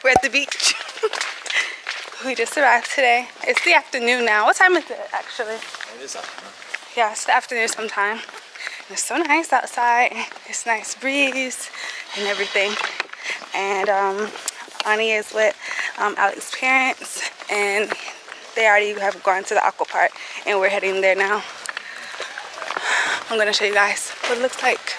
We're at the beach. We just arrived today. It's the afternoon now. What time is it actually? It is afternoon. Yeah, it's the afternoon sometime. And it's so nice outside. It's nice breeze and everything. And Ani is with Alex's parents, and they already have gone to the aqua park, and we're heading there now. I'm gonna show you guys what it looks like.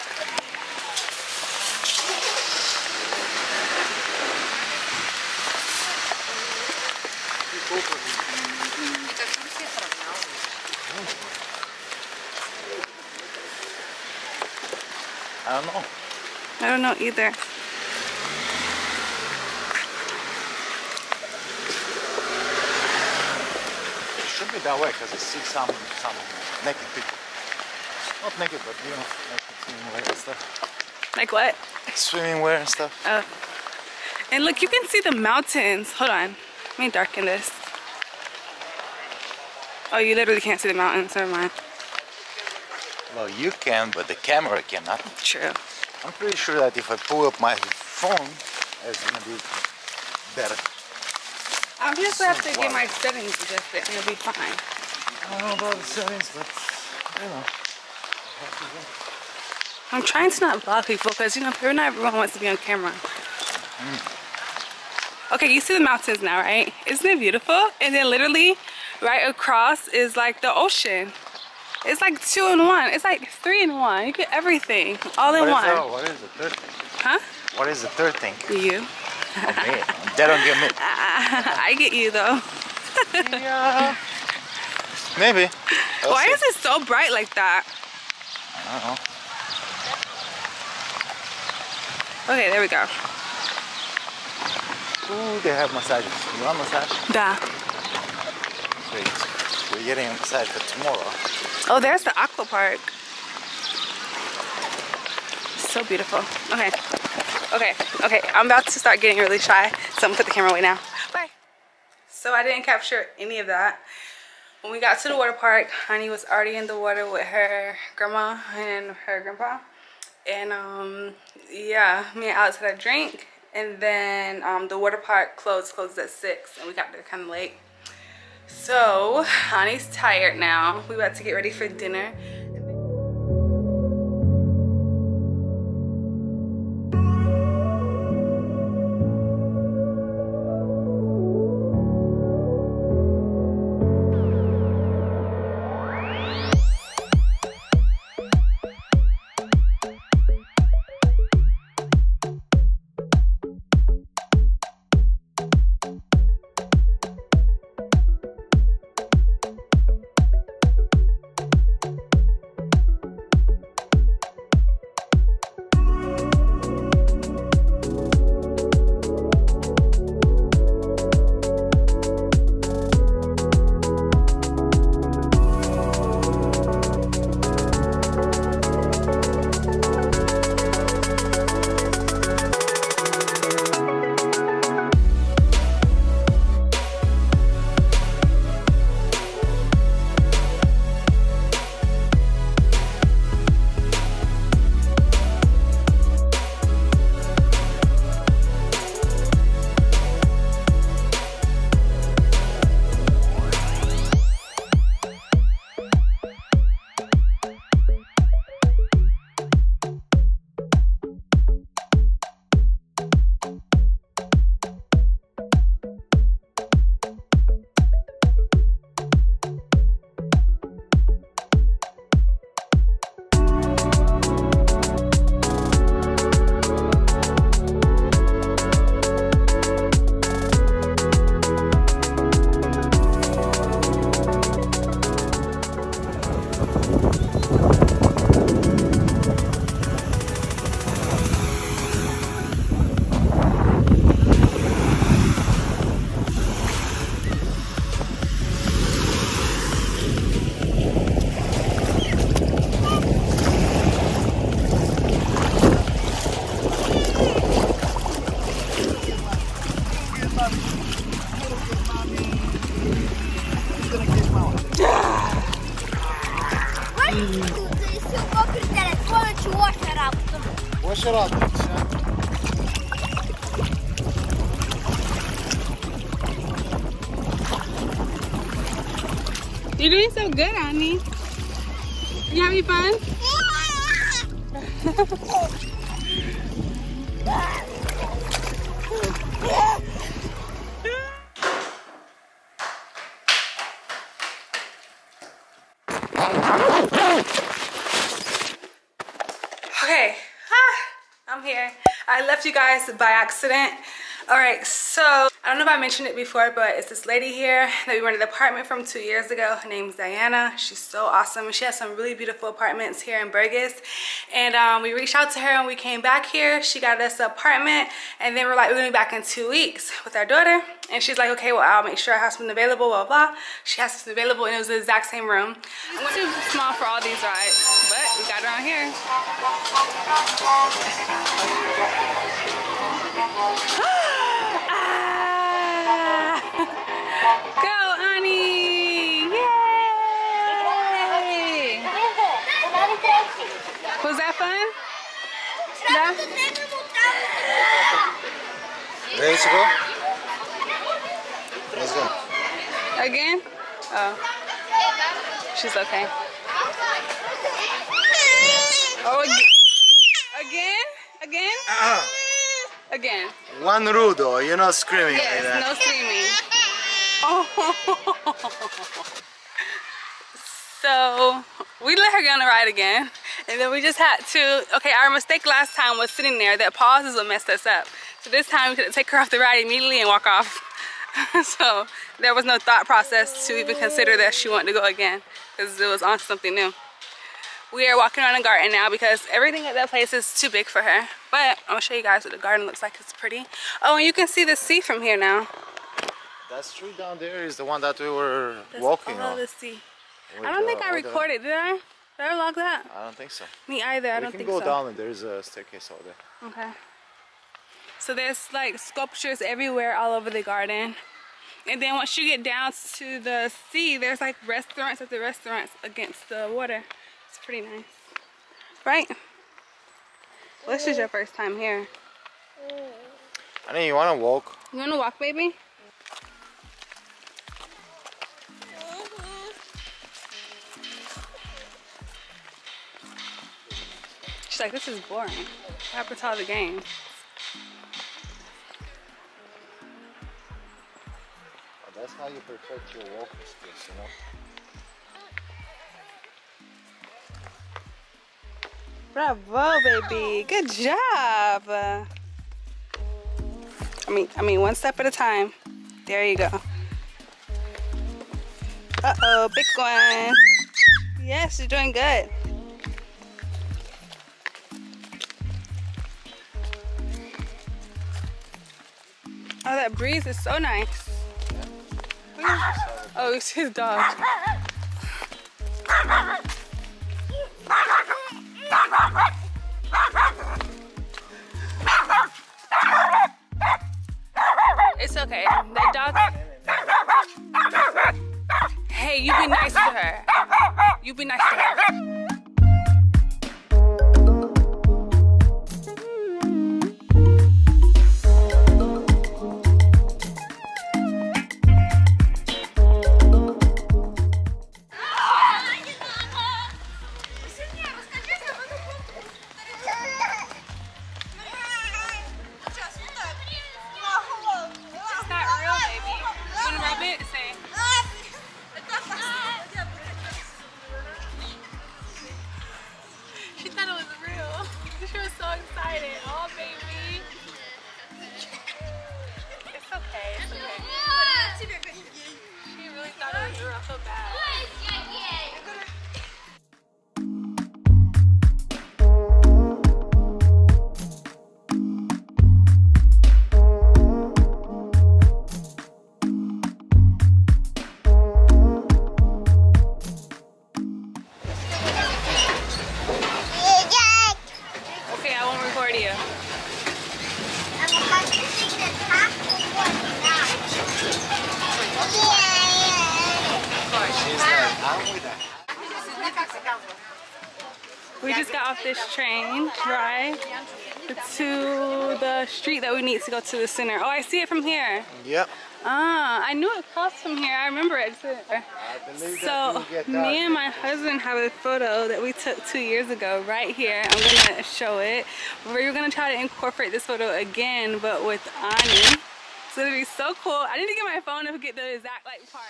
I don't know. I don't know either. It should be that way because I see some naked people. Not naked, but you know, naked swimming wear and stuff. Like what? Swimming wear and stuff. Oh. And look, you can see the mountains. Hold on. Let me darken this. Oh, you literally can't see the mountains. Never mind. Well, you can, but the camera cannot. True. I'm pretty sure that if I pull up my phone, it's gonna be better. I'm just gonna have to get my settings adjusted and it'll be fine. I don't know about the settings, but you know. I'm trying to not vlog people because, you know, not everyone wants to be on camera. Okay, you see the mountains now, right? Isn't it beautiful? And then literally right across is like the ocean. It's like 2 in 1. It's like 3 in 1. You get everything all in one. What is the third thing? Huh? What is the third thing? You. Oh, me. They don't get me. I get you though. Yeah. Maybe. Why is it so bright like that? I don't know. Okay, there we go. Ooh, they have massages. You want massage? Da. Sweet. We're getting a massage for tomorrow. Oh, there's the aqua park. So beautiful. Okay. Okay. I'm about to start getting really shy, so I'm gonna put the camera away now. Bye. So I didn't capture any of that. When we got to the water park, Honey was already in the water with her grandma and her grandpa. And yeah, me and Alex had a drink. And then the water park closed at 6, and we got there kind of late. So Honey's tired now. We about to get ready for dinner. Wash it up. You're doing so good, Annie. You having fun? Okay, I'm here. I left you guys by accident. All right, so I don't know if I mentioned it before, but it's this lady here that we rented an apartment from 2 years ago. Her name's Diana. She's so awesome. She has some really beautiful apartments here in Burgas. And we reached out to her when we came back here. She got us an apartment, and then we're like, we're gonna be back in 2 weeks with our daughter. And she's like, okay, well, I'll make sure I have something available, blah, blah, blah. She has something available, and it was the exact same room. It's too small for all these rides, but we got it on here. Go, Annie! Yay! Was that fun? Yeah? Ready to go? Let's go. Again? Oh. She's okay. Oh, again? Again? Again. One rudo, you're not screaming. Yes, like that. no screaming. Oh. So we let her go on the ride again, and then we just had to. Okay, our mistake last time was sitting there. That pause is what messed us up. So this time we could take her off the ride immediately and walk off. So there was no thought process to even consider that she wanted to go again, because it was on something new. We are walking around the garden now because everything at that place is too big for her. But I'm gonna show you guys what the garden looks like. It's pretty. Oh, and you can see the sea from here now. That street down there is the one that we were walking on. The sea. I don't think I recorded, did I? Did I log that? I don't think so. Me either, I don't think so. We can go down and there's a staircase over there. Okay. So there's like sculptures everywhere all over the garden. And then once you get down to the sea, there's like restaurants after restaurants against the water. It's pretty nice. Right? Well, this is your first time here. Honey, you wanna walk? You wanna walk, baby? She's like, this is boring. What happened to all the games? Oh, that's how you perfect your walking skills, you know? Bravo, baby. Good job. I mean, one step at a time. There you go. Uh-oh, big one. Yes, you're doing good. Oh, that breeze is so nice. Oh, it's his dog. It's okay. That dog. Hey, you be nice to her. You be nice to her. We just got off this train ride to the street that we need to go to the center. Oh, I see it from here. Yep. I knew it across from here. I remember it. So me and my husband have a photo that we took 2 years ago right here. I'm gonna show it. We're gonna try to incorporate this photo again, but with Ani. It's gonna be so cool. I need to get my phone to get the exact like part.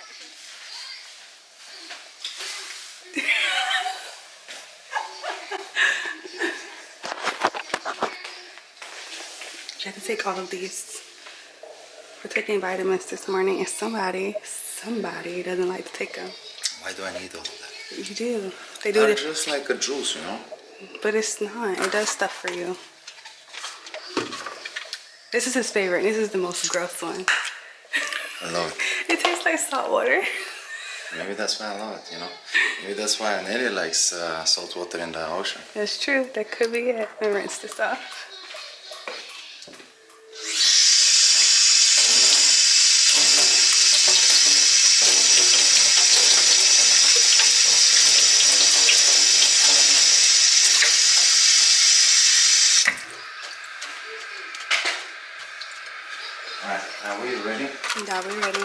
I had to take all of these. We're taking vitamins this morning, and somebody doesn't like to take them. Why do I need all that? You do. They do it just like a juice, you know? But it's not. It does stuff for you. This is his favorite. This is the most gross one. I love it. It tastes like salt water. Maybe that's why I love it, you know? Maybe that's why Anelia likes salt water in the ocean. That's true. That could be it. I'm gonna rinse this off. Alright, are we ready? Yeah, we're ready.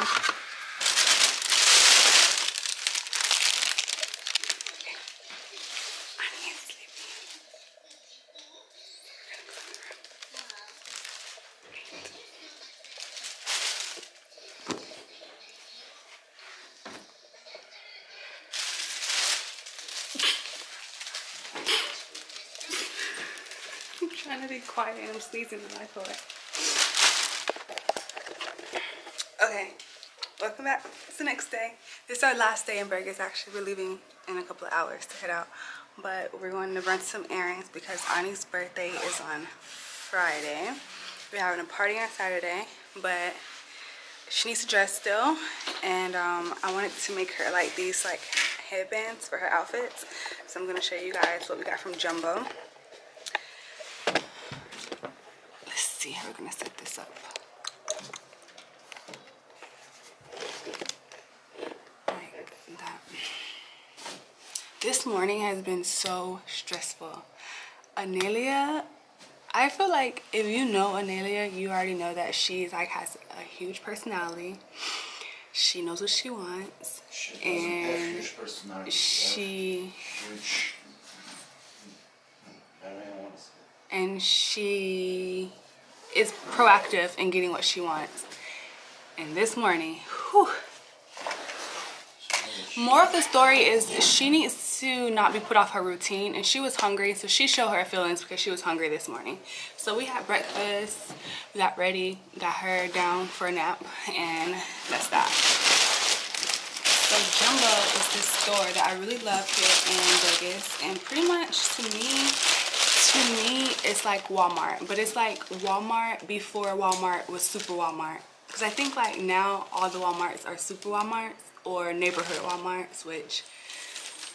I'm trying to be quiet and I'm sneezing the life away. Okay, welcome back. It's the next day. This is our last day in Burgas. Actually, we're leaving in a couple of hours to head out, but we're going to run some errands because Ani's birthday is on Friday. We're having a party on Saturday, but she needs to dress still, and I wanted to make her like these like headbands for her outfits. So I'm gonna show you guys what we got from Jumbo. Let's see how we're gonna set this up. This morning has been so stressful. Anelia, I feel like if you know Anelia, you already know that she like has a huge personality. She knows what she wants, and huge personality. She is proactive in getting what she wants. And this morning, whew, more of the story is she needs to not be put off her routine, and she was hungry, so she showed her feelings because she was hungry this morning. So we had breakfast, we got ready, got her down for a nap, and that's that. So Jumbo is this store that I really love here in Burgas, and pretty much to me it's like Walmart, but it's like Walmart before Walmart was Super Walmart, because I think like now all the Walmarts are Super Walmarts or neighborhood Walmarts, which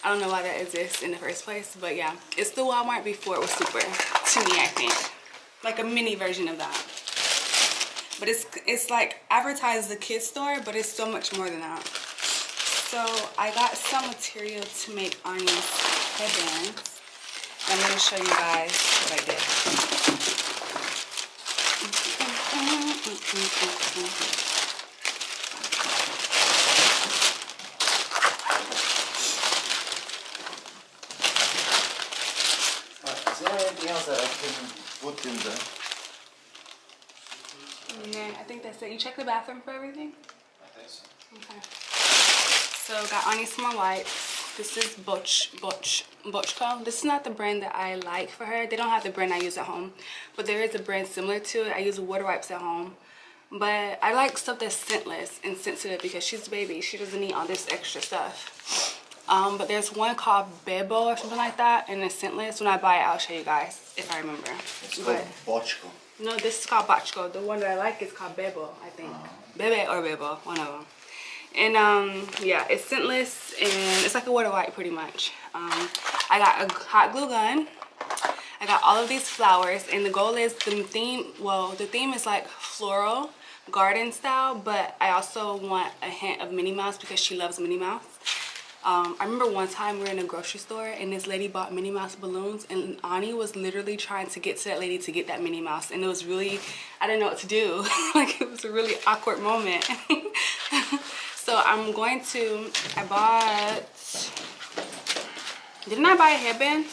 I don't know why that exists in the first place, but yeah, it's the Walmart before it was Super, to me. I think like a mini version of that, but it's like advertised the kids store, but it's so much more than that. So I got some material to make Ani's headbands, and I'm going to show you guys what I did. Is there anything else that I can put in there? Nah, I think that's it. You check the bathroom for everything? I think so. Okay. So got Ani some more wipes. This is Bochco. This is not the brand that I like for her. They don't have the brand I use at home, but there is a brand similar to it. I use water wipes at home, but I like stuff that's scentless and sensitive because she's a baby. She doesn't need all this extra stuff. But there's one called Bebo or something like that, and it's scentless. When I buy it, I'll show you guys if I remember. It's called Bochco. No, this is called Bochco. The one that I like is called Bebo, I think. Bebe or Bebo, one of them. And yeah, it's scentless and it's like a water wipe pretty much. I got a hot glue gun. I got all of these flowers, and the goal is the theme is like floral garden style, but I also want a hint of Minnie Mouse because she loves Minnie Mouse. I remember one time we were in a grocery store and this lady bought Minnie Mouse balloons, and Ani was literally trying to get to that lady to get that Minnie Mouse, and it was really, I didn't know what to do. Like, it was a really awkward moment. So I'm going to, didn't I buy a headband?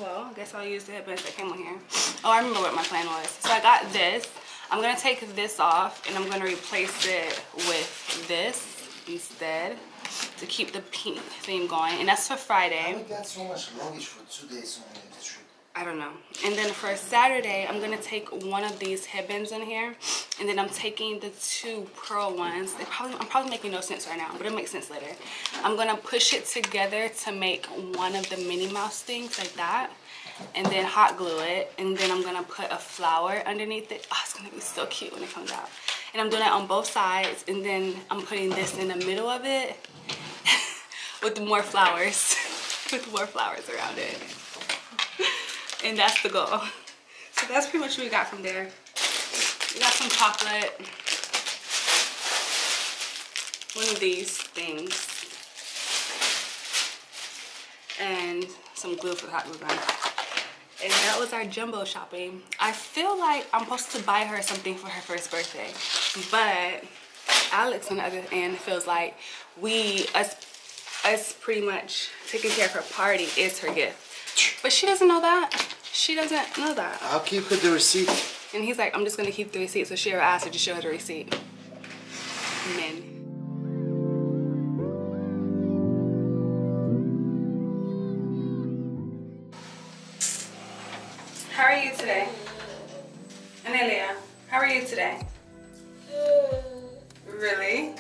Well, I guess I'll use the headbands that came on here. Oh, I remember what my plan was. So I got this. I'm gonna take this off and I'm gonna replace it with this instead to keep the pink theme going. And that's for Friday. How we got so much luggage for 2 days only in the trip? I don't know. And then for Saturday, I'm gonna take one of these headbands in here, and then I'm taking the 2 pearl ones. I'm probably making no sense right now, but it'll make sense later. I'm gonna push it together to make one of the Minnie Mouse things like that, and then hot glue it, and then I'm gonna put a flower underneath it. Oh, it's gonna be so cute when it comes out. And I'm doing that on both sides, and then I'm putting this in the middle of it with more flowers, with more flowers around it. And that's the goal. So that's pretty much what we got from there. We got some chocolate, one of these things, and some glue for the hot glue gun. And that was our jumbo shopping. I feel like I'm supposed to buy her something for her first birthday, but Alex on the other end feels like us pretty much taking care of her party is her gift. But she doesn't know that. She doesn't know that. I'll keep her the receipt. And he's like, I'm just gonna keep the receipt, so she ever asked her to show her the receipt. Men. How are you today? Anelia, how are you today? Really?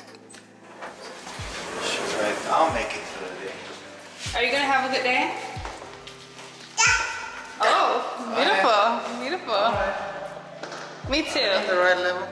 She's right. I'll make it for the day. Are you gonna have a good day? Oh, beautiful, beautiful. Me too. At the right level.